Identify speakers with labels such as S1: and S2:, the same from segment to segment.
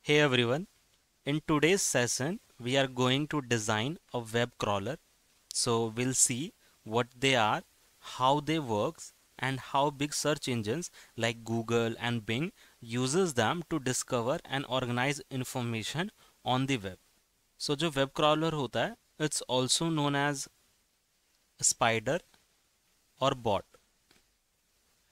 S1: Hey everyone, in today's session we are going to design a web crawler. So we'll see what they are, how they work, and how big search engines like Google and Bing uses them to discover and organize information on the web. So जो web crawler होता है, it's also known as spider और bot.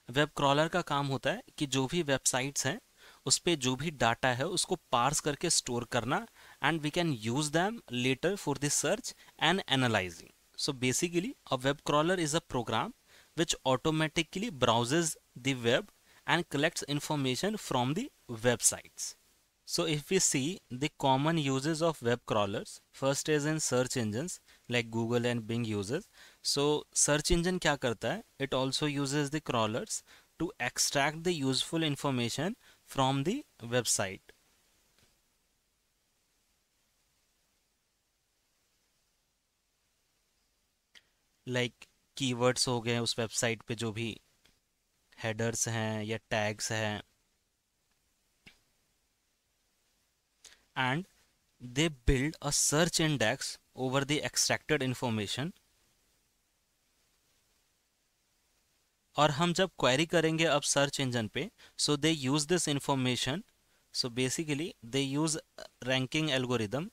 S1: Web crawler का काम होता है कि जो भी वेबसाइट्स हैं उस पे जो भी डाटा है उसको पार्स करके स्टोर करना and we can use them later for the search and analysing. So basically a web crawler is a program which automatically browses the web and collects information from the websites. So if we see the common uses of web crawlers, first is in search engines like Google and Bing uses. So search engine क्या करता है? It also uses the crawlers to extract the useful information from the website. Like keywords हो गए उस website पे जो भी headers हैं या tags हैं, and they build a search index over the extracted information. और हम जब क्वेरी करेंगे अब सर्च इंजन पे, so they use this information. So basically they use ranking algorithm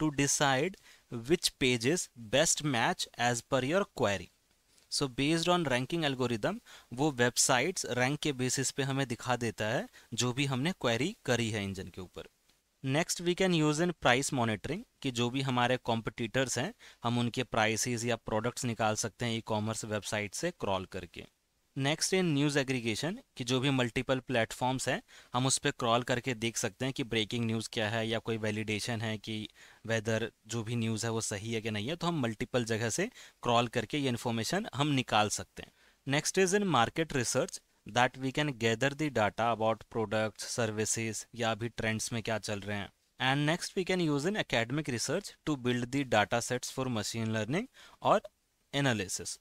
S1: to decide which pages best match as per your query. So based on ranking algorithm वो websites rank के basis पे हमें दिखा देता है जो भी हमने क्वेरी करी है इंजन के ऊपर. Next we can use in price monitoring कि जो भी हमारे कॉम्पिटिटर्स हैं हम उनके प्राइसेस या प्रोडक्ट्स निकाल सकते हैं ई कॉमर्स वेबसाइट से क्रॉल करके. नेक्स्ट इन न्यूज़ एग्रीगेशन कि जो भी मल्टीपल प्लेटफॉर्म्स हैं हम उस पर क्रॉल करके देख सकते हैं कि ब्रेकिंग न्यूज़ क्या है या कोई वैलिडेशन है कि वेदर जो भी न्यूज़ है वो सही है कि नहीं है, तो हम मल्टीपल जगह से क्रॉल करके ये इन्फॉर्मेशन हम निकाल सकते हैं. Next is in market research that we can gather the data about products services या अभी ट्रेंड्स में क्या चल रहे हैं. And next we can use in academic research to build the data sets for machine learning और analysis.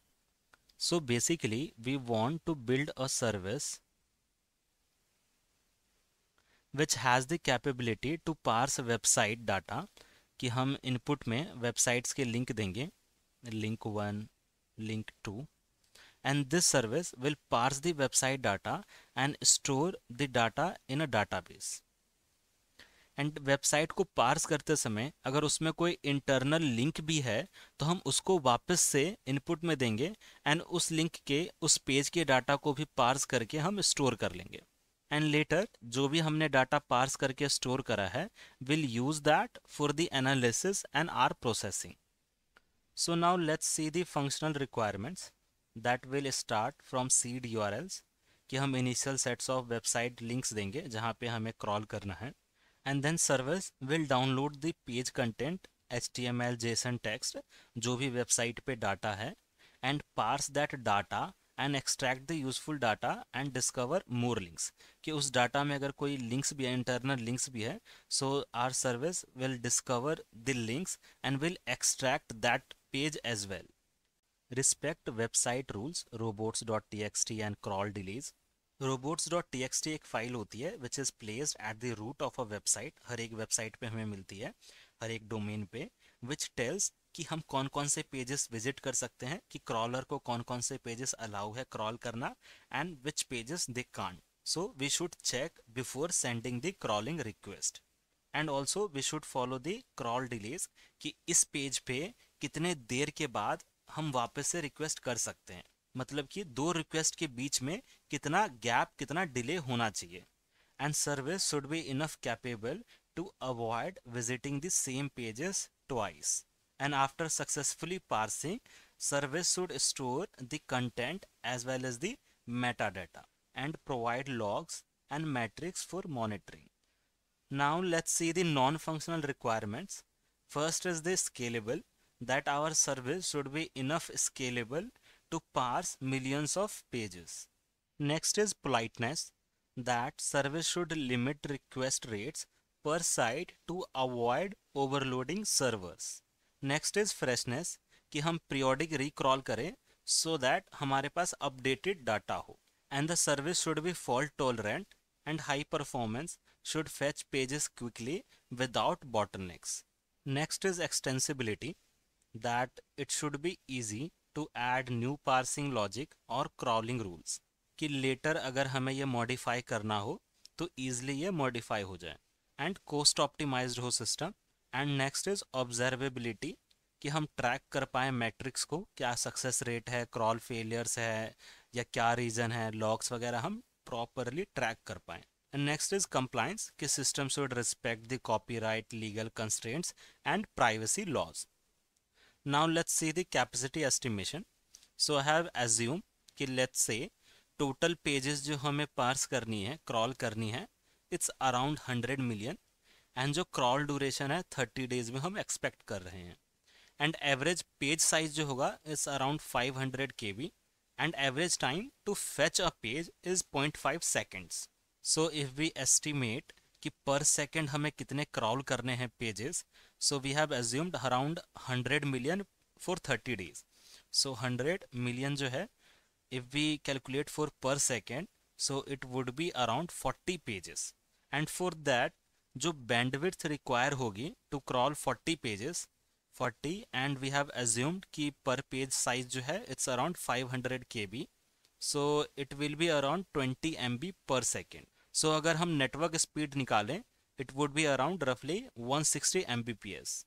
S1: So basically we want to build a service which has the capability to parse website data कि हम input में websites के link देंगे, link 1, link 2, and this service will parse the website data and store the data in a database. And website को parse करते समय अगर उसमें कोई इंटरनल लिंक भी है तो हम उसको वापस से इनपुट में देंगे एंड उस लिंक के उस पेज के डाटा को भी पार्स करके हम स्टोर कर लेंगे. एंड लेटर जो भी हमने डाटा पार्स करके स्टोर करा है will use that for the analysis and or processing. So now let's see the functional requirements that will start from seed URLs कि हम initial sets of website links देंगे जहाँ पे हमें क्रॉल करना है. And then service will download the page content HTML JSON text जो भी वेबसाइट पे डाटा है and parse that data and extract the useful data and discover more links कि उस डाटा में अगर कोई लिंक्स भी है, इंटरनल लिंक्स भी है, so our service will discover the links and will extract that page as well. Respect website rules robots.txt and crawl delays. robots.txt एक फाइल होती है which is placed at the root of a website. हर एक website पे हमें मिलती है, हर एक डोमेन पे, विच टेल्स कि हम कौन कौन से पेजेस विजिट कर सकते हैं, कि क्रॉलर को कौन कौन से पेजेस अलाउ है क्रॉल करना and which pages they can't. So we should check before sending the crawling request. And also we should follow the crawl delays कि इस पेज पे कितने देर के बाद हम वापस से रिक्वेस्ट कर सकते हैं, मतलब कि दो रिक्वेस्ट के बीच में कितना गैप, कितना डिले होना चाहिए. And service should be enough capable to avoid visiting the same pages twice. And after successfully parsing service should store the content as well as the meta data and provide logs and metrics for monitoring. Now let's see the non-functional requirements. First is the scalable, that our service should be enough scalable to parse millions of pages. Next is politeness, that service should limit request rates per site to avoid overloading servers. Next is freshness कि हम periodic recrawl करें so that हमारे पास updated data हो. And the service should be fault tolerant and high performance should fetch pages quickly without bottlenecks. Next is extensibility, that it should be easy to add new parsing logic or crawling rules, कि later अगर हमें ये modify करना हो तो easily ये modify हो जाए, and cost optimized हो system. And next is observability, कि हम ट्रैक कर पाए मैट्रिक्स को, क्या सक्सेस रेट है, क्रॉल फेलियर्स है, या क्या रीज़न है, लॉग्स वगैरह हम प्रॉपरली ट्रैक कर पाए. एंड नेक्स्ट इज कंप्लायंस, कि system should respect the copyright, legal constraints and privacy laws. Now let's see the capacity estimation. So I have assume कि लेट्स से टोटल पेजेस जो हमें parse करनी है, crawl करनी है, इट्स अराउंड 100 मिलियन, एंड जो क्रॉल ड्यूरेशन है 30 डेज में हम एक्सपेक्ट कर रहे हैं. एंड एवरेज पेज साइज जो होगा is around 500 KB, and average time to fetch a page is 0.5 seconds. So if we estimate कि पर सेकेंड हमें कितने क्रॉल करने हैं pages, so we have assumed around 100 million for 30 days. So 100 million जो है, if we calculate for per second, so it would be around 40 pages. And for that जो bandwidth require होगी to crawl 40 pages, 40, and we have assumed कि per page size जो है it's around 500 KB, so it will be around 20 MB per second. So अगर हम network speed निकालें, it would be around roughly 160 Mbps.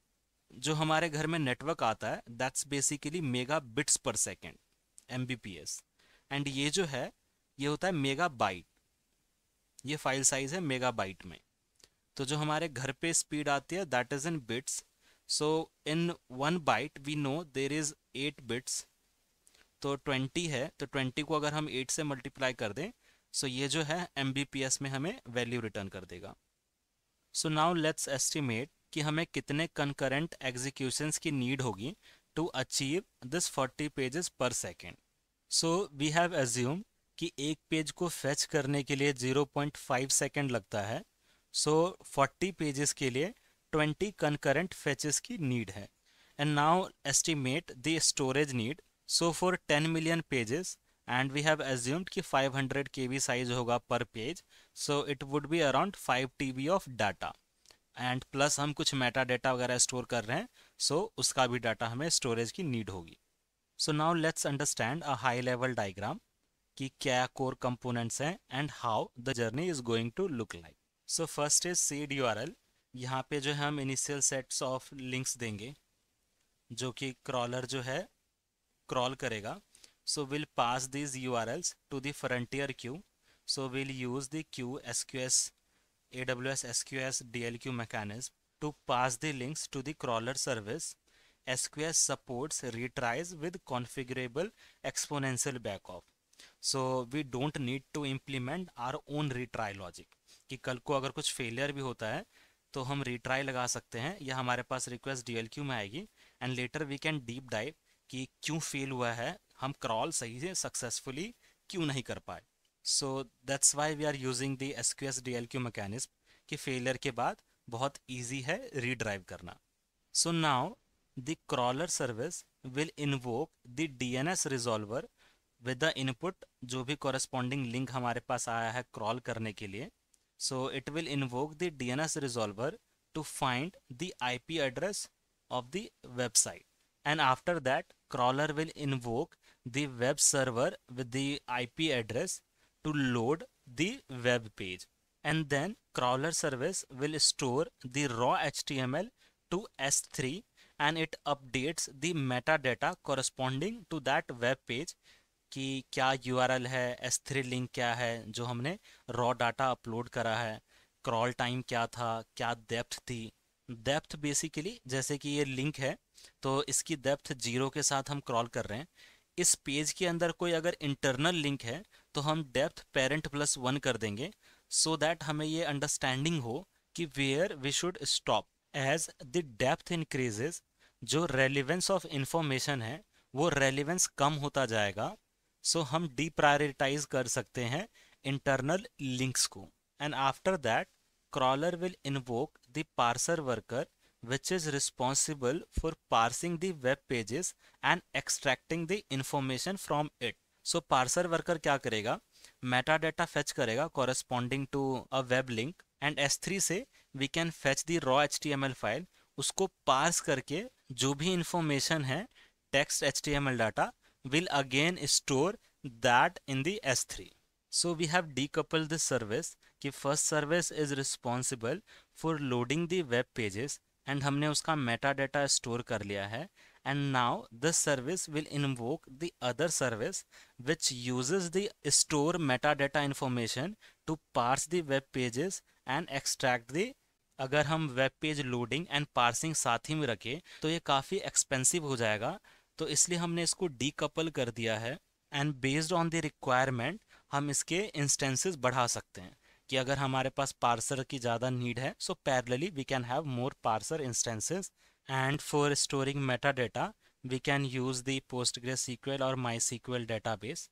S1: जो हमारे घर में नेटवर्क आता है that's basically megabits per second, Mbps. And ये जो है ये होता है मेगा बाइट, ये फाइल साइज है मेगा बाइट में. तो जो हमारे घर पे स्पीड आती है that is in bits. So in 1 byte we know there is 8 bits. तो 20 है, तो 20 को अगर हम 8 से मल्टीप्लाई कर दें, सो ये जो है Mbps में हमें वैल्यू रिटर्न कर देगा. सो नाउ लेट्स एस्टिमेट कि हमें कितने कंकरेंट एग्जीक्यूशंस की नीड होगी to achieve this 40 pages per second. So we have assume कि एक पेज को फेच करने के लिए 0.5 सेकेंड लगता है. सो 40 पेजेस के लिए 20 कंकरेंट फेचेस की नीड है. And now estimate the storage need. So for 10 million pages, and we have assumed कि 500 KB साइज होगा per page, so it would be around 5 TB of data. And plus हम कुछ Meta data वगैरह store कर रहे हैं, सो उसका भी डाटा हमें स्टोरेज की नीड होगी. So now let's understand a high level diagram कि क्या core components हैं and how the journey is going to look like. So first is seed URL. यहाँ पे जो है हम initial sets of links देंगे जो कि crawler जो है crawl करेगा. So we'll pass these URLs to the frontier queue. So we'll use the queue SQS, AWS SQS DLQ mechanism to pass the links to the crawler service. SQS supports retries with configurable exponential backoff. So we don't need to implement our own retry logic. कि कल को अगर कुछ failure भी होता है तो हम retry लगा सकते हैं, या हमारे पास रिक्वेस्ट DLQ में आएगी, and later we can deep dive कि क्यों फेल हुआ है, हम क्रॉल सही से सक्सेसफुली क्यों नहीं कर पाए. So that's why we are using the SQS DLQ mechanism, कि फेलियर के बाद बहुत ईजी है रीड्राइव करना. So now the crawler service will invoke the DNS resolver with the input जो भी corresponding link हमारे पास आया है crawl करने के लिए. So it will invoke the DNS resolver to find the IP address of the website, and after that crawler will invoke the web server with the IP address to load the web page, and then crawler service will store the raw HTML to S3, and it updates the metadata corresponding to that web page कि क्या URL है, S3 link क्या है जो हमने raw data upload करा है, crawl time क्या था, क्या डेप्थ थी. डेप्थ बेसिकली जैसे कि ये लिंक है तो इसकी डेप्थ 0 के साथ हम क्रॉल कर रहे हैं. इस पेज के अंदर कोई अगर इंटरनल लिंक है तो हम डेप्थ पेरेंट प्लस 1 कर देंगे, सो दैट हमें ये अंडरस्टैंडिंग हो कि where we should stop. As the depth increases, जो रेलिवेंस ऑफ इंफॉर्मेशन है वो रेलिवेंस कम होता जाएगा. सो हम डीप्रायोरिटाइज कर सकते हैं इंटरनल लिंक्स को. And after that crawler will invoke the parser worker which is responsible for parsing the web pages and extracting the information from it. So parser worker क्या करेगा, मेटा डाटा फेच करेगा corresponding to a web link, and S3 से we can fetch the raw HTML file, उसको parse करके जो भी information है text HTML data will again store that in the S3. So we have decoupled this service कि first service is responsible for loading the web pages and हमने उसका metadata store कर लिया है, and now this service will invoke the other service which uses the store metadata information to parse the web pages and extract the, अगर हम web page loading and parsing साथ ही में रखें तो ये काफ़ी एक्सपेंसिव हो जाएगा, तो इसलिए हमने इसको डीकपल कर दिया है, and based on the requirement हम इसके इंस्टेंसेस बढ़ा सकते हैं कि अगर हमारे पास पार्सर की ज़्यादा नीड है so parallelly we can have more parser instances, and for storing meta data we can use the PostgreSQL or MySQL database,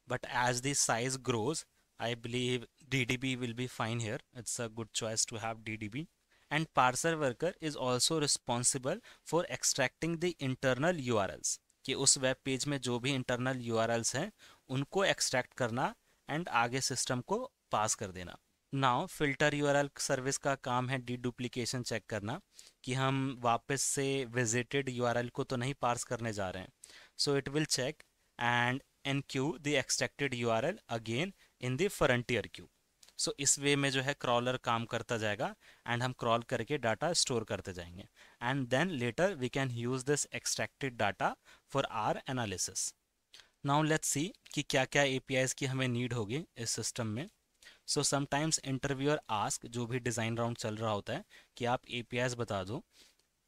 S1: but as the size grows I believe DDB will be fine here. It's a good choice to have DDB. And parser worker is also responsible for extracting the internal URLs, कि उस web page में जो भी internal URLs हैं उनको extract करना and आगे system को पास कर देना. नाउ फिल्टर URL सर्विस का काम है डीडुप्लीकेशन चेक करना कि हम वापस से विजिटेड URL को तो नहीं पार्स करने जा रहे हैं. So it will check and enqueue the extracted URL again in the frontier queue. So इस वे में जो है क्रॉलर काम करता जाएगा एंड हम क्रॉल करके डाटा स्टोर करते जाएंगे, and then later we can use this extracted data for our analysis. Now let's see कि क्या क्या APIs की हमें नीड होगी इस सिस्टम में. सो समटाइम्स इंटरव्यूअर आस्क, जो भी डिज़ाइन राउंड चल रहा होता है, कि आप APIs बता दो,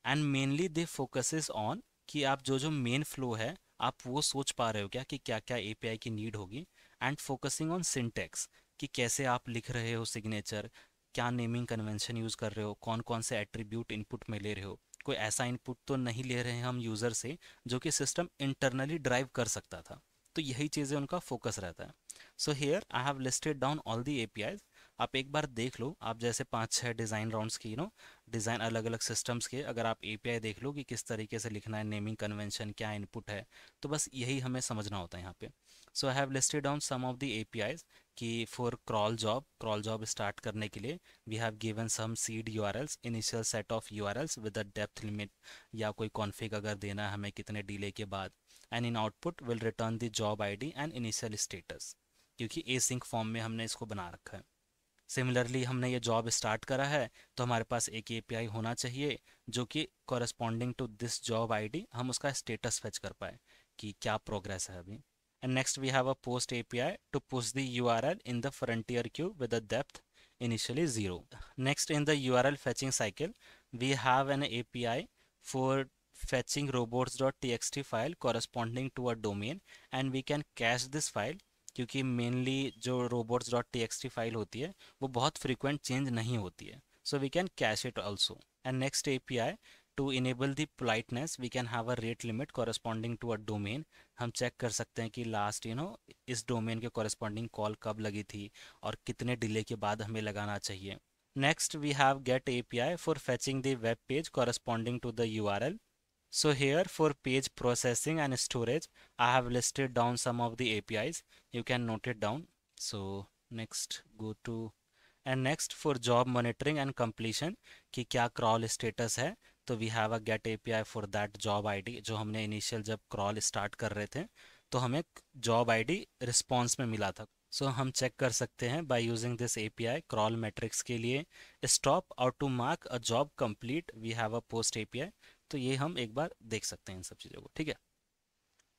S1: and mainly they focuses on कि आप जो जो मेन फ्लो है आप वो सोच पा रहे हो क्या कि क्या क्या API की नीड होगी, एंड फोकसिंग ऑन सिंटेक्स कि कैसे आप लिख रहे हो सिग्नेचर, क्या नेमिंग कन्वेंशन यूज़ कर रहे हो, कौन कौन से एट्रीब्यूट इनपुट में ले रहे हो, कोई ऐसा इनपुट तो नहीं ले रहे हैं हम यूज़र से जो कि सिस्टम इंटरनली ड्राइव कर सकता था. तो यही चीज़ें उनका फोकस रहता है. So here I have listed down all the APIs. आप एक बार देख लो, आप जैसे 5-6 डिज़ाइन राउंड्स की डिज़ाइन अलग अलग सिस्टम्स के, अगर आप API देख लो कि किस तरीके से लिखना है, नेमिंग कन्वेंशन क्या इनपुट है, तो बस यही हमें समझना होता है यहाँ पे. So I have listed down some of the APIs कि फॉर क्रॉल जॉब स्टार्ट करने के लिए we have given some seed URLs, initial set of URLs with a depth limit, या कोई कॉन्फ़िग अगर देना है हमें कितने डिले के बाद, and in output will return the job ID and initial status, क्योंकि एसिंक फॉर्म में हमने इसको बना रखा है. सिमिलरली हमने ये जॉब स्टार्ट करा है तो हमारे पास एक API होना चाहिए जो कि corresponding to this job ID हम उसका स्टेटस फेच कर पाए कि क्या प्रोग्रेस है अभी. And next we have a post API to push the URL in the frontier queue with a depth initially 0. Next, in the URL fetching cycle, we have an API for fetching robots.txt file corresponding to a domain, and we can cache this file क्योंकि mainly जो robots.txt file होती है वो बहुत frequent change नहीं होती है, so we can cache it also. And next API to enable the politeness we can have a rate limit corresponding to a domain. हम चेक कर सकते हैं कि लास्ट इस डोमेन के कॉरेस्पॉन्डिंग कॉल कब लगी थी और कितने डिले के बाद हमें लगाना चाहिए. Next we have get API for fetching the web page corresponding to the URL. So here for page processing and storage, I have listed down some of the APIs. You can note it down. So next go to, and next for job monitoring and completion कि क्या crawl status है, तो we have a get API for that job ID जो हमने initial जब crawl start कर रहे थे तो हमें job ID response में मिला था. सो हम चेक कर सकते हैं by using this API crawl metrics के लिए stop और to mark a job complete we have a post API. तो ये हम एक बार देख सकते हैं इन सब चीज़ों को, ठीक है.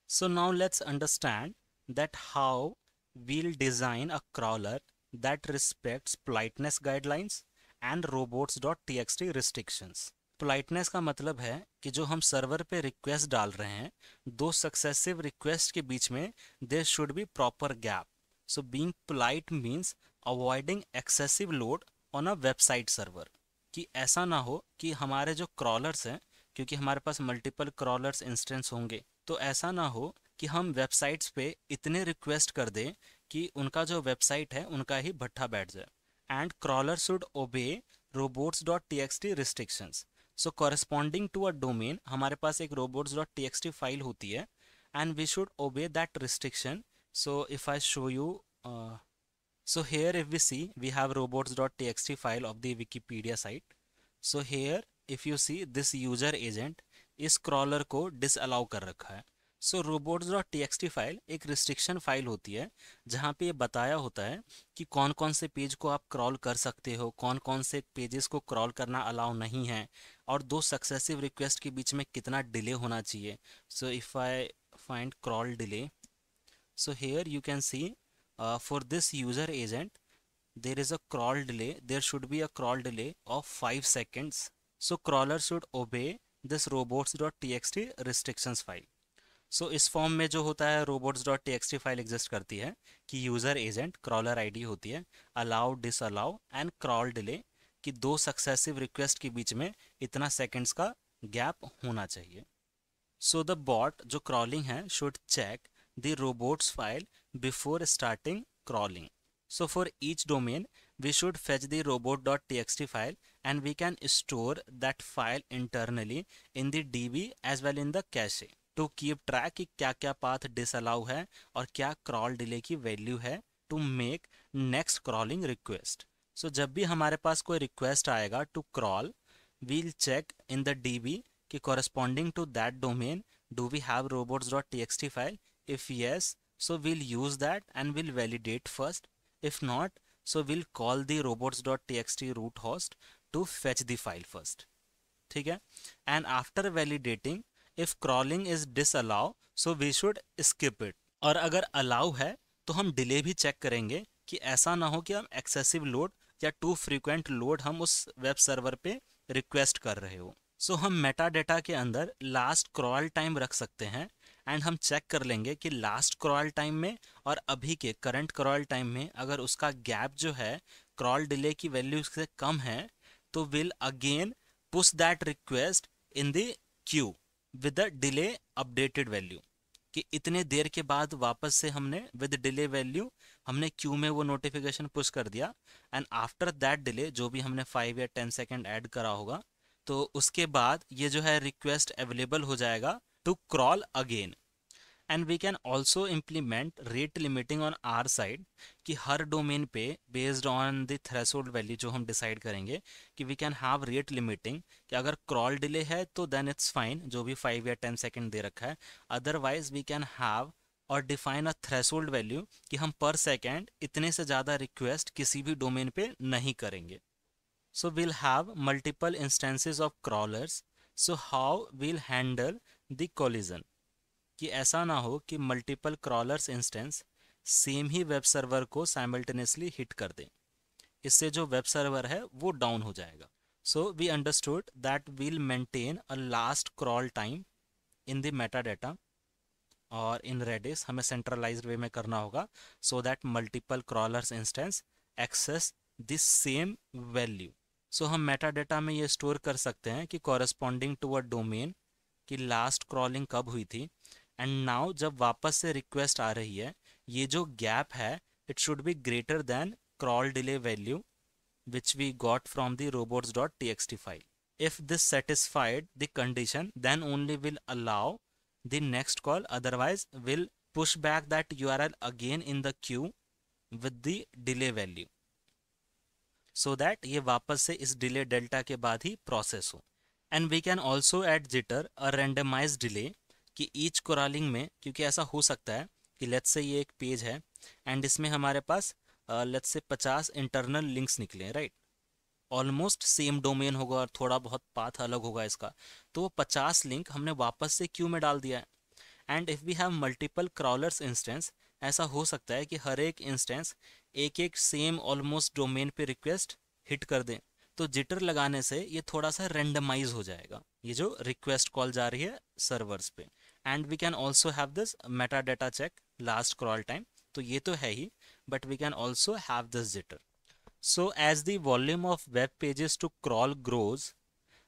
S1: So now let's understand that how we'll design a crawler that respects politeness guidelines and robots.txt restrictions. Politeness का मतलब है कि जो हम सर्वर पे रिक्वेस्ट डाल रहे हैं, दो सक्सेसिव रिक्वेस्ट के बीच में there should be proper gap. So being polite means avoiding excessive load on a website server, कि ऐसा ना हो कि हमारे जो क्रॉलर्स हैं, क्योंकि हमारे पास मल्टीपल क्रॉलर्स इंस्टेंस होंगे, तो ऐसा ना हो कि हम वेबसाइट्स पे इतने रिक्वेस्ट कर दें कि उनका जो वेबसाइट है उनका ही भट्ठा बैठ जाए. And crawler should obey robots.txt restrictions. So corresponding to a domain हमारे पास एक robots.txt फाइल होती है and we should obey that restriction. So if I show you So here if we see, we have robots.txt file of the Wikipedia site. So here if you see, this user agent इस crawler को disallow कर रखा है. So robots.txt file एक restriction file होती है जहाँ पे ये बताया होता है कि कौन कौन से पेज को आप क्रॉल कर सकते हो, कौन कौन से पेजेस को क्रॉल करना अलाउ नहीं है, और दो सक्सेसिव रिक्वेस्ट के बीच में कितना डिले होना चाहिए. So if I find crawl delay, so here you can see for this user agent there is a crawl delay, there should be a crawl delay of 5 seconds. So crawler should obey this robots.txt restrictions file. So इस form में जो होता है robots.txt file exist करती है कि user agent crawler ID होती है, allow disallow and crawl delay, कि दो सक्सेसिव रिक्वेस्ट के बीच में इतना सेकंड्स का गैप होना चाहिए. सो द बॉट जो क्रॉलिंग है should check the robots file before starting crawling. So for each domain we should fetch the robot.txt file and we can store that file internally in the DB as well in the cache to keep track कि क्या क्या path disallow है और क्या crawl delay की value है to make next crawling request. So जब भी हमारे पास कोई request आएगा to crawl, we'll check in the DB कि corresponding to that domain do we have robots.txt file. If yes, so we'll use that and we'll validate first. If not, so we'll call the robots.txt root host to fetch the file first. ठीक है. And after validating, if crawling is disallow, so we should skip it. और अगर allow है तो हम delay भी check करेंगे कि ऐसा ना हो कि हम एक्सेसिव लोड या टू फ्रीक्वेंट लोड हम उस वेब सर्वर पे रिक्वेस्ट कर रहे हो. सो हम मेटा डेटा के अंदर लास्ट क्रॉल टाइम रख सकते हैं एंड हम चेक कर लेंगे कि लास्ट क्रॉल टाइम में और अभी के करंट क्रॉल टाइम में अगर उसका गैप जो है क्रॉल डिले की वैल्यू से कम है तो will again push that request in the queue with the delay updated value, कि इतने देर के बाद वापस से हमने विद डिले वैल्यू हमने क्यू में वो नोटिफिकेशन पुश कर दिया एंड आफ्टर दैट डिले जो भी हमने 5 या 10 सेकेंड ऐड करा होगा तो उसके बाद ये जो है रिक्वेस्ट अवेलेबल हो जाएगा to crawl again. And we can also implement rate limiting on our side, कि हर डोमेन पे based on the threshold value जो हम डिसाइड करेंगे कि we can have rate limiting, कि अगर क्रॉल डिले है तो देन इट्स फाइन जो भी 5 या 10 सेकेंड दे रखा है. अदरवाइज वी कैन हैव और डिफाइन अ थ्रेशोल्ड वैल्यू कि हम पर सेकेंड इतने से ज़्यादा रिक्वेस्ट किसी भी डोमेन पे नहीं करेंगे. So we'll have multiple instances of crawlers. So how we'll handle the collision, कि ऐसा ना हो कि multiple crawlers instance सेम ही वेब सर्वर को simultaneously हिट कर दें, इससे जो वेब सर्वर है वो डाउन हो जाएगा. So we understood that we'll maintain a last crawl time in the metadata, और in Redis हमें centralized way में करना होगा so that multiple crawlers instance access the same value. सो हम मेटा डेटा में ये स्टोर कर सकते हैं कि कॉरेस्पॉन्डिंग टू अ डोमेन की लास्ट क्रॉलिंग कब हुई थी, एंड नाउ जब वापस से रिक्वेस्ट आ रही है ये जो गैप है it should be greater than crawl delay value which we got from the robots.txt file. If this satisfied the condition then only will allow the next call, otherwise will push back that URL again in the queue with the delay value, so that ये वापस से इस delay delta के बाद ही process हो. And we can also add jitter a randomize delay, कि each crawling में, क्योंकि ऐसा हो सकता है कि लेट्स से ये एक पेज है एंड इसमें हमारे पास लेट्स से 50 इंटरनल लिंक्स निकले, राइट. ऑलमोस्ट सेम डोमेन होगा और थोड़ा बहुत पाथ अलग होगा इसका, तो वो 50 लिंक हमने वापस से क्यू में डाल दिया है. And if we have multiple crawlers instance, ऐसा हो सकता है कि हर एक इंस्टेंस एक एक सेम ऑलमोस्ट डोमेन पे रिक्वेस्ट हिट कर दें, तो जिटर लगाने से ये थोड़ा सा रेंडमाइज हो जाएगा ये जो रिक्वेस्ट कॉल जा रही है सर्वर्स पे. And we can also have this meta data check last crawl time, तो ये तो है ही, but we can also have this jitter. So as the volume of web pages to crawl grows,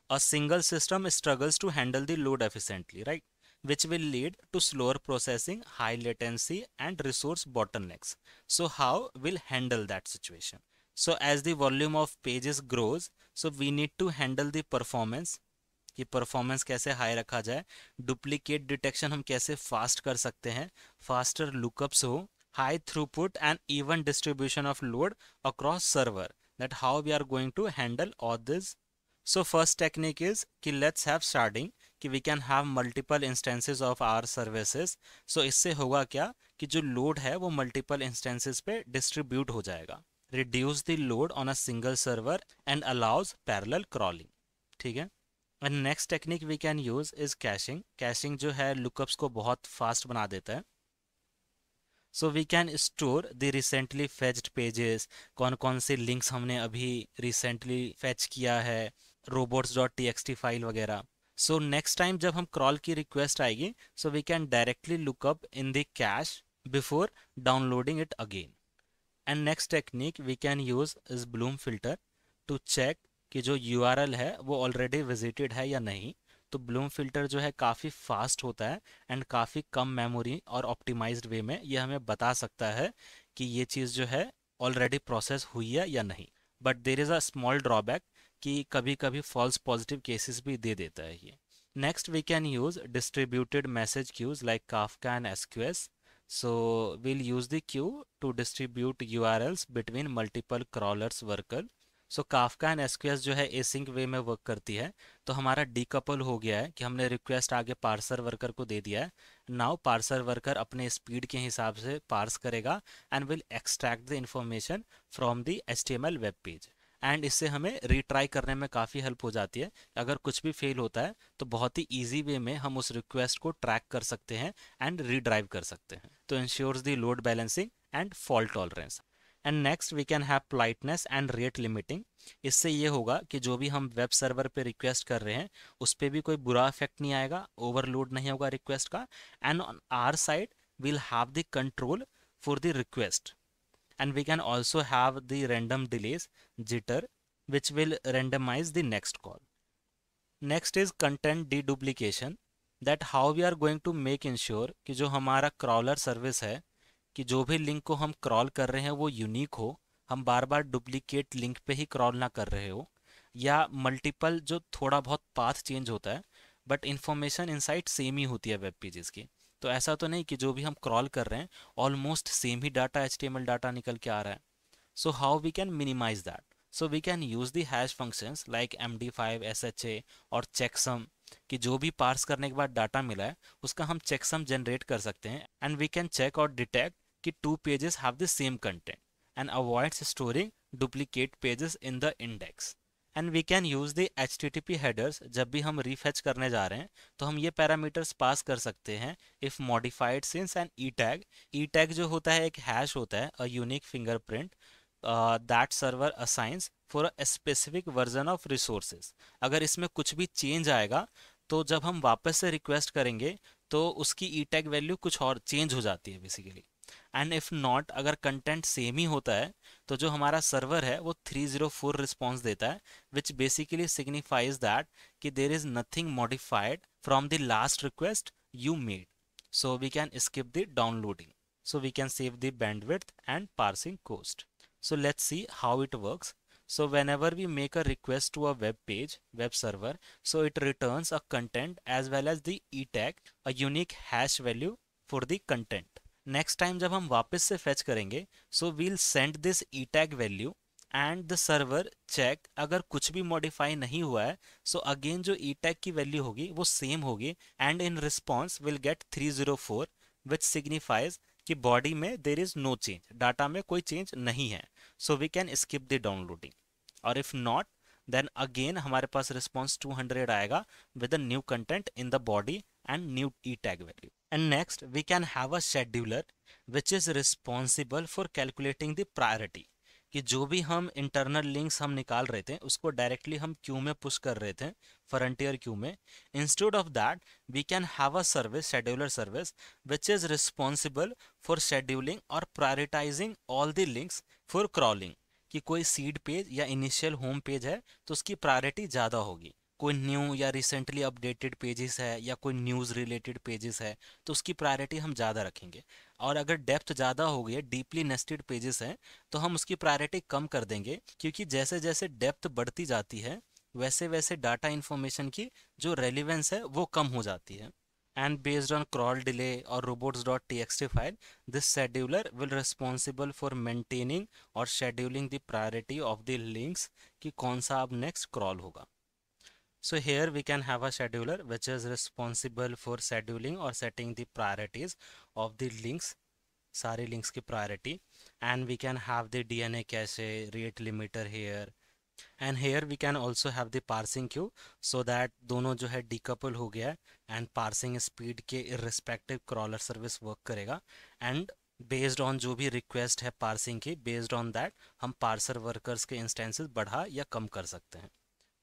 S1: a single system struggles to handle the load efficiently, right? Which will lead to slower processing, high latency and resource bottlenecks. So how will handle that situation? So as the volume of pages grows, so we need to handle the performance, कि performance कैसे high रखा जाए, duplicate detection हम कैसे fast कर सकते हैं, faster lookups हो, high throughput and even distribution of load across server. That how we are going to handle all this. So first technique is कि let's have starting कि we can have multiple instances of our services. So इससे होगा क्या कि जो load है वो multiple instances पे distribute हो जाएगा. Reduce the load on a single server and allows parallel crawling. ठीक है. And next technique we can use is caching. Caching जो है lookups को बहुत fast बना देता है. So we can store the recently fetched pages, कौन कौन से लिंक्स हमने अभी रिसेंटली फेच किया है, robots.txt फाइल वगैरह. सो नेक्स्ट टाइम जब हम क्रॉल की रिक्वेस्ट आएगी so we can directly lookup in the cache before downloading it again. And next technique we can use is bloom filter to check कि जो URL है वो already visited है या नहीं. तो ब्लूम फिल्टर जो है काफ़ी फास्ट होता है एंड काफ़ी कम मेमोरी और ऑप्टिमाइज्ड वे में ये हमें बता सकता है कि ये चीज़ जो है ऑलरेडी प्रोसेस हुई है या नहीं. But there is a small drawback कि कभी कभी फॉल्स पॉजिटिव केसेस भी दे देता है ये. Next we can use distributed message queues like Kafka and SQS. So we'll use the queue to distribute URLs between multiple crawlers worker. So Kafka and SQS जो है async वे में work करती है. तो हमारा डीकपल हो गया है कि हमने रिक्वेस्ट आगे पार्सर वर्कर को दे दिया है. नाउ पार्सर वर्कर अपने स्पीड के हिसाब से पार्स करेगा and will extract the information from the HTML web page. And इससे हमें रीट्राई करने में काफ़ी हेल्प हो जाती है. अगर कुछ भी फेल होता है तो बहुत ही ईजी वे में हम उस रिक्वेस्ट को ट्रैक कर सकते हैं एंड रीड्राइव कर सकते हैं. तो ensures the load balancing and fault tolerance. And next we can have politeness and rate limiting. इससे ये होगा कि जो भी हम वेब सर्वर पे रिक्वेस्ट कर रहे हैं उस पर भी कोई बुरा इफेक्ट नहीं आएगा, ओवरलोड नहीं होगा रिक्वेस्ट का. And on our side we'll have the control for the request. And we can also have the random delays jitter which will randomize the next call. Next is content deduplication, that how we are going to make ensure कि जो हमारा crawler service है कि जो भी link को हम crawl कर रहे हैं वो यूनिक हो, हम बार बार डुप्लीकेट लिंक पे ही क्रॉल ना कर रहे हो, या मल्टीपल जो थोड़ा बहुत पाथ चेंज होता है बट इंफॉर्मेशन इनसाइड सेम ही होती है वेब पेजेस की. तो ऐसा तो नहीं कि जो भी हम क्रॉल कर रहे हैं ऑलमोस्ट सेम ही डाटा HTML डाटा निकल के आ रहा है. So how we can minimize that. So we can use the hash functions like MD5 SHA और चेकसम कि जो भी पार्स करने के बाद डाटा मिला है उसका हम चेकसम जनरेट कर सकते हैं. एंड वी कैन चेक और डिटेक्ट कि two pages have the same content and avoids storing duplicate pages in the index. And we can use the HTTP headers. जब भी हम रीफेच करने जा रहे हैं तो हम ये पैरामीटर्स पास कर सकते हैं if modified since and E tag. E tag जो होता है एक हैश होता है, a unique fingerprint that server assigns for a specific version of resources. अगर इसमें कुछ भी चेंज आएगा तो जब हम वापस से रिक्वेस्ट करेंगे तो उसकी ई टैग वैल्यू कुछ और चेंज हो जाती है बेसिकली. एंड इफ़ नॉट, अगर कंटेंट सेम ही होता है तो जो हमारा सर्वर है वो 304 रिस्पॉन्स देता है विच बेसिकली सिग्निफाइज दैट कि there is nothing modified from the last request you made. So we can skip the downloading. So we can save the bandwidth and parsing cost. So let's see how it works. So whenever we make a request to a web page, web server, so it returns a content as well as the e tag, a unique hash value for the content. Next time जब हम वापस से fetch करेंगे, so we'll send this e tag value and the server check. अगर कुछ भी modify नहीं हुआ है, so again जो e tag की value होगी वो same होगी and in response we'll get 304 which signifies कि बॉडी में there is no change, data में कोई चेंज नहीं है. So we can skip the downloading. और इफ नॉट देन अगेन हमारे पास रिस्पॉन्स 200 आएगा with new content in the body and new E tag value. And next we can have a scheduler which is responsible for calculating the priority. कि जो भी हम internal links हम निकाल रहे थे उसको डायरेक्टली हम क्यू में पुश कर रहे थे, फ्रंटियर क्यू में. Instead of that we can have a service, scheduler service, which is responsible for scheduling और prioritizing all the links for crawling. कि कोई सीड पेज या इनिशियल होम पेज है तो उसकी प्रायोरिटी ज़्यादा होगी. कोई न्यू या रिसेंटली अपडेटेड पेजेस है या कोई न्यूज़ रिलेटेड पेजेस है तो उसकी प्रायोरिटी हम ज़्यादा रखेंगे. और अगर डेप्थ ज़्यादा हो गई है, डीपली नेस्टेड पेजेस हैं, तो हम उसकी प्रायोरिटी कम कर देंगे. क्योंकि जैसे जैसे डेप्थ बढ़ती जाती है वैसे वैसे डाटा इन्फॉर्मेशन की जो रेलिवेंस है वो कम हो जाती है. and based on crawl delay or robots.txt file, this scheduler will responsible for maintaining or scheduling the priority of the links कि कौन सा अब next crawl होगा. So here we can have a scheduler which is responsible for scheduling or setting the priorities of the links, सारे links की priority, and we can have the DNA cache, rate limiter here, and here we can also have the parsing queue so that दोनों जो है decouple हो गया है and parsing speed के irrespective crawler service work करेगा and based on जो भी request है parsing की based on that हम parser workers के instances बढ़ा या कम कर सकते हैं.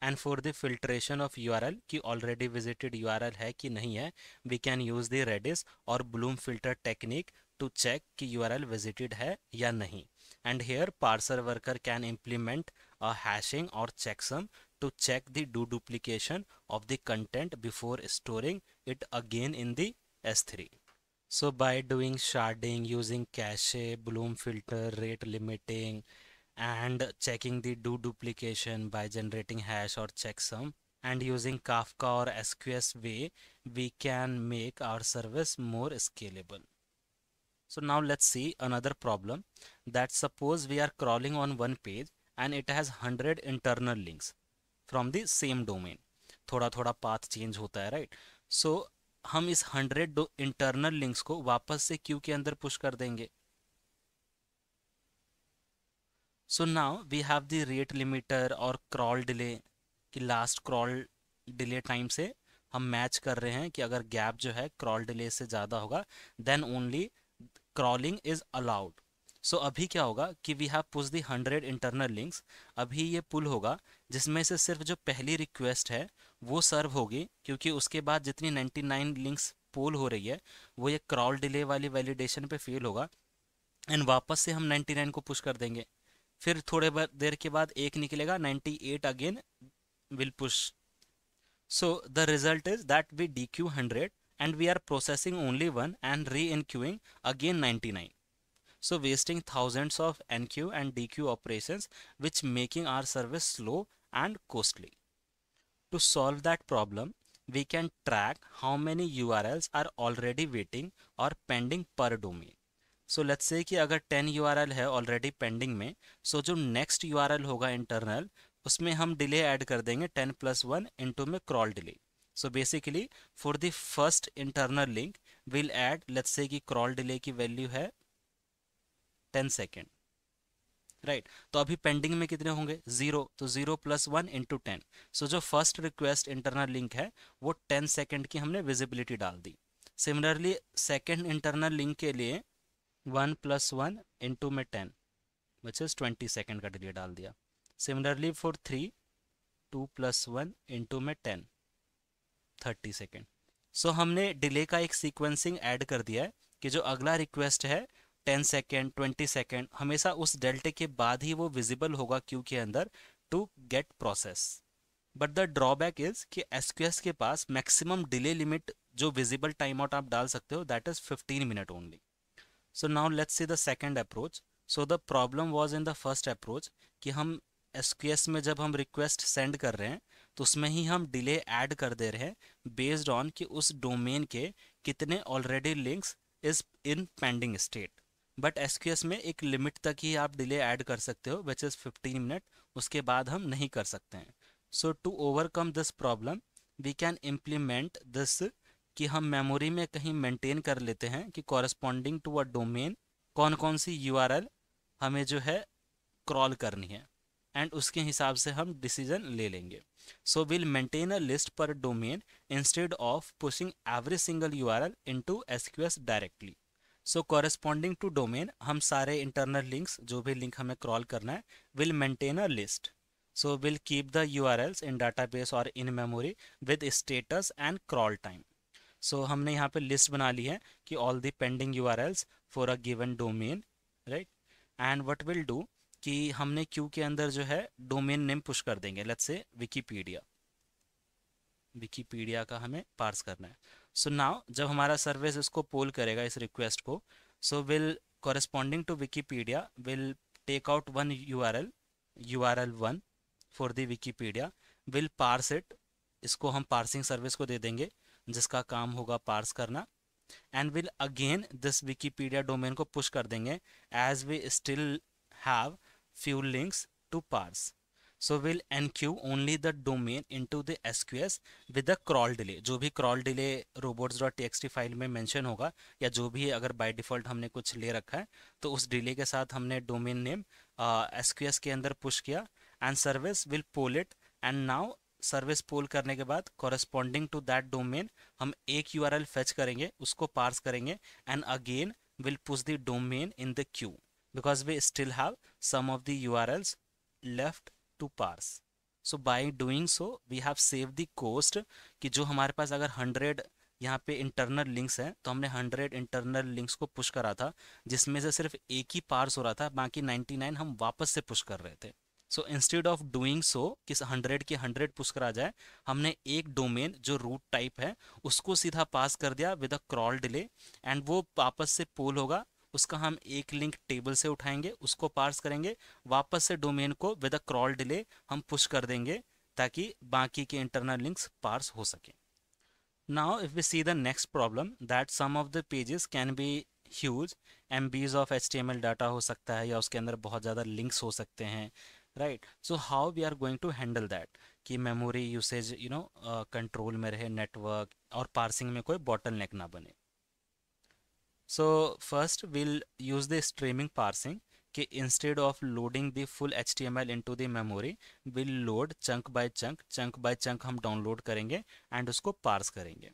S1: And for the filtration of URL कि already visited URL है कि नहीं है, we can use the Redis और Bloom filter technique to check कि URL visited है या नहीं. And here parser worker can implement a hashing or checksum to check the do duplication of the content before storing it again in the S3. So by doing sharding, using cache, Bloom filter, rate limiting, and checking the do duplication by generating hash or checksum, and using Kafka or SQS way, we can make our service more scalable. So now let's see another problem, that suppose we are crawling on one page and it has 100 internal links from the same domain. थोड़ा थोड़ा path change होता है, right? So हम इस 100 internal links को वापस से queue के अंदर push कर देंगे. So now we have the rate limiter और crawl delay कि last crawl delay time से हम मैच कर रहे हैं कि अगर गैप जो है crawl delay से ज़्यादा होगा then only crawling is allowed. So अभी क्या होगा कि we have pushed the 100 internal links. अभी ये पुल होगा जिसमें से सिर्फ जो पहली रिक्वेस्ट है वो सर्व होगी, क्योंकि उसके बाद जितनी 99 लिंक्स पोल हो रही है वो ये क्रॉल डिले वाली वैलिडेशन पे फेल होगा एंड वापस से हम 99 को पुश कर देंगे. फिर थोड़े देर के बाद एक निकलेगा, 98 again will push. So the result is that we dequeue 100 and we are processing only one and re-enqueuing again 99. So wasting thousands of enqueue and dequeue operations, which making our service slow and costly. To solve that problem, we can track how many URLs are already waiting or pending per domain. So let's say कि अगर 10 URL है already pending में, so जो next URL होगा internal उसमें हम delay add कर देंगे 10 plus 1 into में crawl delay. So basically for the first internal link we'll add, let's say कि crawl delay की value है 10 सेकेंड, राइट. तो अभी पेंडिंग में कितने होंगे 0, तो 0 plus 1 into 10. सो जो फर्स्ट रिक्वेस्ट इंटरनल लिंक है वो 10 सेकेंड की हमने विजिबिलिटी डाल दी. सिमिलरली सेकेंड इंटरनल लिंक के लिए 1 plus 1 into में 10 विच इज 20 सेकेंड का डिले डाल दिया. सिमिलरली फॉर 3 2 plus 1 into में 10 30 सेकेंड. सो हमने डिले का एक सीक्वेंसिंग ऐड कर दिया है कि जो अगला रिक्वेस्ट है 10 सेकेंड 20 सेकेंड हमेशा उस डेल्टे के बाद ही वो विजिबल होगा क्यू के अंदर to get process. But the drawback is कि एसक्यूएस के पास मैक्सिमम डिले लिमिट जो विजिबल टाइम आउट आप डाल सकते हो that is 15 minute only. So now let's see the second approach. So the problem was in the first approach कि हम एसक्यूएस में जब हम रिक्वेस्ट सेंड कर रहे हैं तो उसमें ही हम डिले ऐड कर दे रहे हैं बेस्ड ऑन कि उस डोमेन के कितने already links is in pending state. But SQS में एक लिमिट तक ही आप डिले ऐड कर सकते हो विच इज़ 15 मिनट, उसके बाद हम नहीं कर सकते हैं. So to overcome this problem we can implement this कि हम मेमोरी में कहीं मेंटेन कर लेते हैं कि कॉरस्पॉन्डिंग टू अ डोमेन कौन कौन सी यूआरएल हमें जो है क्रॉल करनी है एंड उसके हिसाब से हम डिसीजन ले लेंगे. So will maintain a list per domain instead of pushing every single URL into SQS directly. So corresponding to domain हम सारे इंटरनल लिंक्स जो भी लिंक हमें क्रॉल करना है will maintain a list. So will keep the URLs in database और in memory with status and crawl time. So हमने यहाँ पे लिस्ट बना ली है कि all the pending URLs for a given domain, right. And what will do कि हमने क्यू के अंदर जो है डोमेन नेम पुश कर देंगे, लेट्स से विकीपीडिया. विकीपीडिया का हमें पार्स करना है. सो नाउ जब हमारा सर्विस इसको पोल करेगा इस रिक्वेस्ट को, so will corresponding to Wikipedia will take out one URL 1 for the Wikipedia, will parse it, इसको हम पार्सिंग सर्विस को दे देंगे. जिसका काम होगा पार्स करना, and will again this Wikipedia domain को पुश कर देंगे as we still have few links to parse. So we'll enqueue only the domain into the SQS with the crawl delay. जो भी crawl delay robots.txt फाइल में mention होगा, या जो भी अगर बाय डिफ़ॉल्ट हमने कुछ ले रखा है, तो उस डिले के साथ हमने डोमेन नेम SQS के अंदर पुश किया, and service will poll it, and now service poll करने के बाद कॉरेस्पॉन्डिंग टू दैट डोमेन हम एक यूआरएल फेच करेंगे, उसको पार्स करेंगे, and again will push the domain in the Q because we still have some of the URLs left to parse. So by doing so we have saved the cost कि जो हमारे पास अगर 100 यहाँ पे internal links हैं, तो हमने 100 internal links को पुश करा था, जिसमें से सिर्फ एक ही पार्स हो रहा था, बाकी 99 हम वापस से पुश कर रहे थे. So instead of doing so कि 100 के 100 पुश करा जाए, हमने एक डोमेन जो रूट टाइप है उसको सीधा पास कर दिया with a crawl delay, and वो वापस से पोल होगा, उसका हम एक लिंक टेबल से उठाएंगे, उसको पार्स करेंगे, वापस से डोमेन को विद अ क्रॉल डिले हम पुश कर देंगे ताकि बाकी के इंटरनल लिंक्स पार्स हो सके. Now if we see the next problem that some of the pages can be huge, MBs of HTML data हो सकता है, या उसके अंदर बहुत ज़्यादा लिंक्स हो सकते हैं, right. So how we are going to handle that कि मेमोरी यूसेज कंट्रोल में रहे, नेटवर्क और पार्सिंग में कोई बॉटल नेक ना बने. So first we'll use the streaming parsing कि instead of loading the full HTML into the memory, we'll load chunk by chunk हम download करेंगे and उसको parse करेंगे.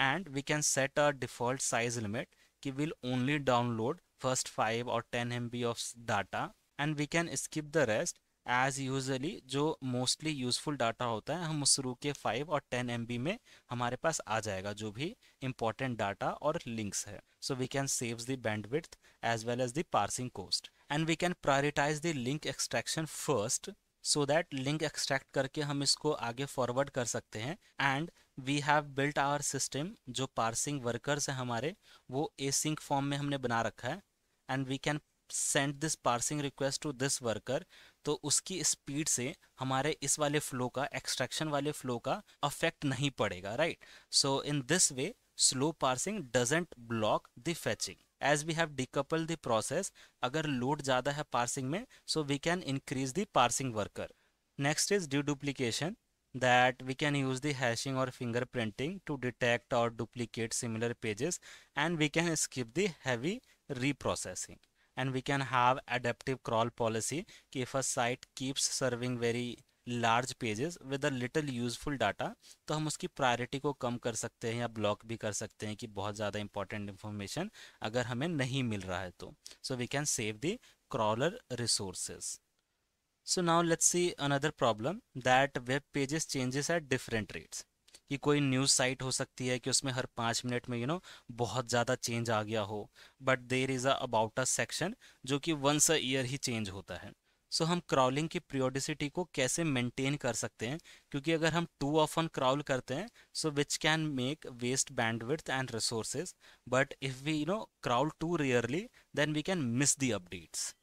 S1: And we can set a default size limit कि we'll only download first 5 or 10 MB of data, and we can skip the rest. As usually जो mostly useful data होता है हम उस शुरू के 5 और 10 MB में हमारे पास आ जाएगा, जो भी इंपॉर्टेंट डाटा और लिंक्स है. So we can save the bandwidth as well as the parsing cost, and we can prioritize the link extraction first, so that link extract करके हम इसको आगे फॉरवर्ड कर सकते हैं. And we have built our system, जो parsing workers हैं हमारे, वो एसिंक फॉर्म में हमने बना रखा है, and we can send this parsing request to this worker. तो उसकी स्पीड से हमारे इस वाले फ्लो का, एक्सट्रैक्शन वाले फ्लो का अफेक्ट नहीं पड़ेगा, right. So in this way slow parsing doesn't block the fetching as we have decouple the process. अगर लोड ज़्यादा है पार्सिंग में, so we can increase the parsing worker. Next is duplication, that we can use the hashing or fingerprinting to detect or duplicate similar pages, and we can skip the heavy reprocessing. And we can have adaptive crawl policy कि if a site keeps serving very large pages with a little useful data, तो हम उसकी priority को कम कर सकते हैं या block भी कर सकते हैं कि बहुत ज़्यादा इंपॉर्टेंट इंफॉर्मेशन अगर हमें नहीं मिल रहा है तो. So we can save the crawler resources. So now let's see another problem that web pages changes at different rates. कि कोई न्यूज़ साइट हो सकती है कि उसमें हर 5 मिनट में बहुत ज़्यादा चेंज आ गया हो, but there is a about a section जो कि वंस अ ईयर ही चेंज होता है. सो हम क्राउलिंग की पीरियोडिसिटी को कैसे मेंटेन कर सकते हैं, क्योंकि अगर हम टू ऑफन क्राउल करते हैं, so which can make waste bandwidth and resources, but if we crawl too rarely then we can miss the updates.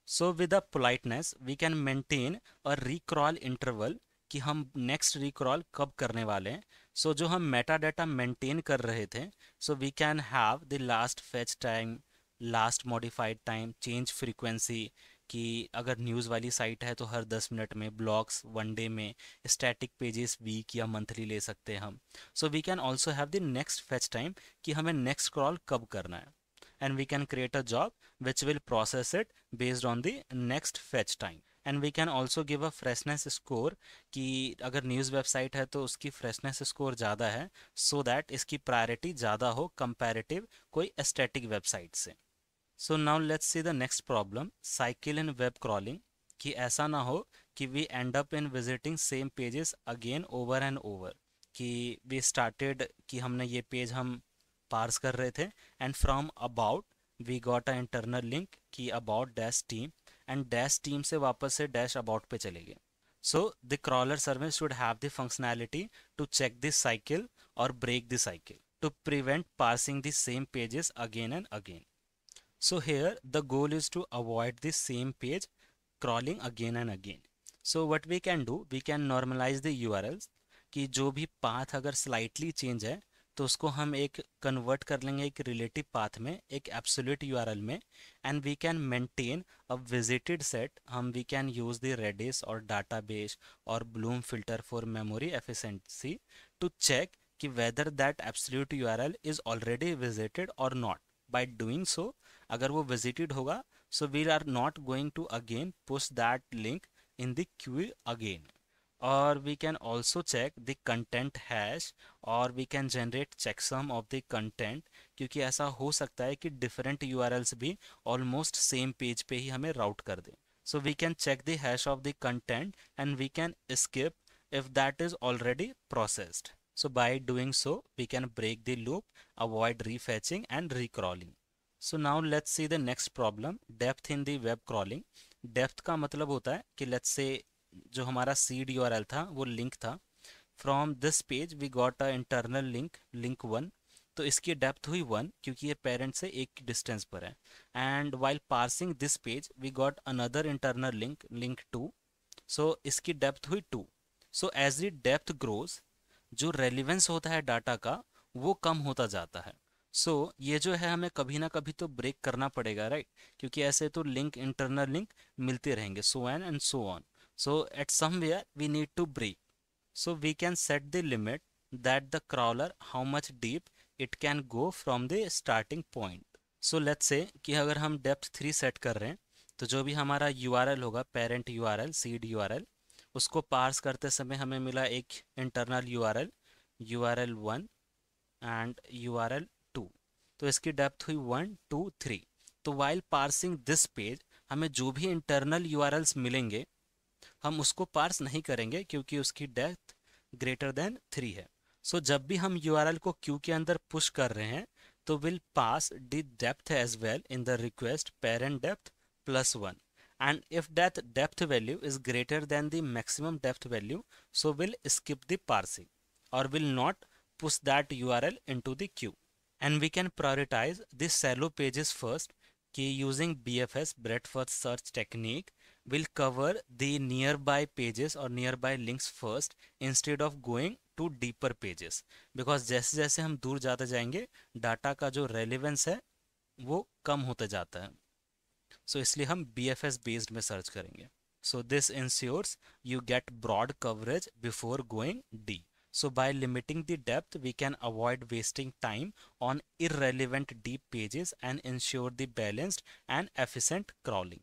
S1: So with a politeness we can maintain a recrawl interval कि हम next रिक्रॉल कब करने वाले हैं. सो जो हम Meta data maintain कर रहे थे, so we can have the last fetch time, last modified time, change frequency कि अगर न्यूज़ वाली साइट है तो हर 10 मिनट में, ब्लॉग्स 1 डे में, स्टैटिक पेजेस वीक या मंथली ले सकते हैं हम. So we can also have the next fetch time कि हमें नेक्स्ट क्रॉल कब करना है, and we can create a job which will process it based on the next fetch time. And we can also give a freshness score कि अगर news website है तो उसकी फ्रेशनेस स्कोर ज़्यादा है, so that इसकी प्रायोरिटी ज़्यादा हो कंपैरेटिव कोई स्टैटिक वेबसाइट से. So now let's see the next problem, cycle in web crawling, कि ऐसा ना हो कि we end up in visiting same pages again over and over. कि वी स्टार्टेड कि हमने ये पेज हम पार्स कर रहे थे, and from about we got a internal link कि about dash team, and dash team से वापस से डैश अबाउट पे चले गए. So the crawler service should have the functionality to check this cycle और break the cycle to prevent parsing the same pages again and again. So here the goal is to avoid the same page crawling again and again. So what we can do, we can normalize the URLs कि जो भी path अगर slightly change है तो उसको हम एक convert कर लेंगे एक रिलेटिव पाथ में, एक एब्सोल्यूट यूआरएल में, and we can maintain a visited set. हम we can use the Redis और डाटाबेस और bloom filter for memory efficiency to check कि whether that absolute URL is already visited or not. By doing so, अगर वो visited होगा, so we are not going to again push that link in the queue again. Or we can also check the content hash, or we can generate checksum of the content, क्योंकि ऐसा हो सकता है कि different URLs भी almost same page पे ही हमें route कर दें. So we can check the hash of the content and we can skip if that is already processed. So by doing so, we can break the loop, avoid refetching and recrawling. So now let's see the next problem, depth in the web crawling. Depth का मतलब होता है कि let's say जो हमारा seed URL था वो link था. From this page we got a internal link, link 1. तो इसकी डेप्थ हुई 1 क्योंकि ये पेरेंट से एक डिस्टेंस पर है. And while parsing this page we got another internal link, link 2. सो इसकी डेप्थ हुई 2. So as the depth grows, जो रेलिवेंस होता है डाटा का वो कम होता जाता है. सो ये जो है हमें कभी ना कभी तो ब्रेक करना पड़ेगा, राइट? क्योंकि ऐसे तो लिंक, इंटरनल लिंक मिलते रहेंगे, so on and so on. So at somewhere we need to break. So we can set the limit that the crawler how much deep it can go from the starting point. So let's say कि अगर हम depth 3 set कर रहे हैं तो जो भी हमारा URL होगा, parent URL, seed URL, उसको पार्स करते समय हमें मिला एक internal URL, URL 1 and URL 2. तो इसकी डेप्थ हुई 1 2 3. तो while parsing this page हमें जो भी internal URLs मिलेंगे हम उसको पार्स नहीं करेंगे क्योंकि उसकी डेप्थ ग्रेटर देन 3 है. सो जब भी हम यूआरएल को क्यू के अंदर पुश कर रहे हैं तो will pass the depth as well in the request parent depth plus 1. And if that depth value is greater than the maximum depth value, so will skip the parsing और will not push that URL into the queue. And we can prioritize the shallow pages first, कि using BFS, breadth first search technique, will cover the nearby pages or nearby links first instead of going to deeper pages. Because जैसे जैसे हम दूर जाते जाएंगे data का जो relevance है वो कम होता जाता है. सो इसलिए हम BFS बेस्ड में सर्च करेंगे. So this ensures you get broad coverage before going deep. So by limiting the depth, we can avoid wasting time on irrelevant deep pages and ensure the balanced and efficient crawling.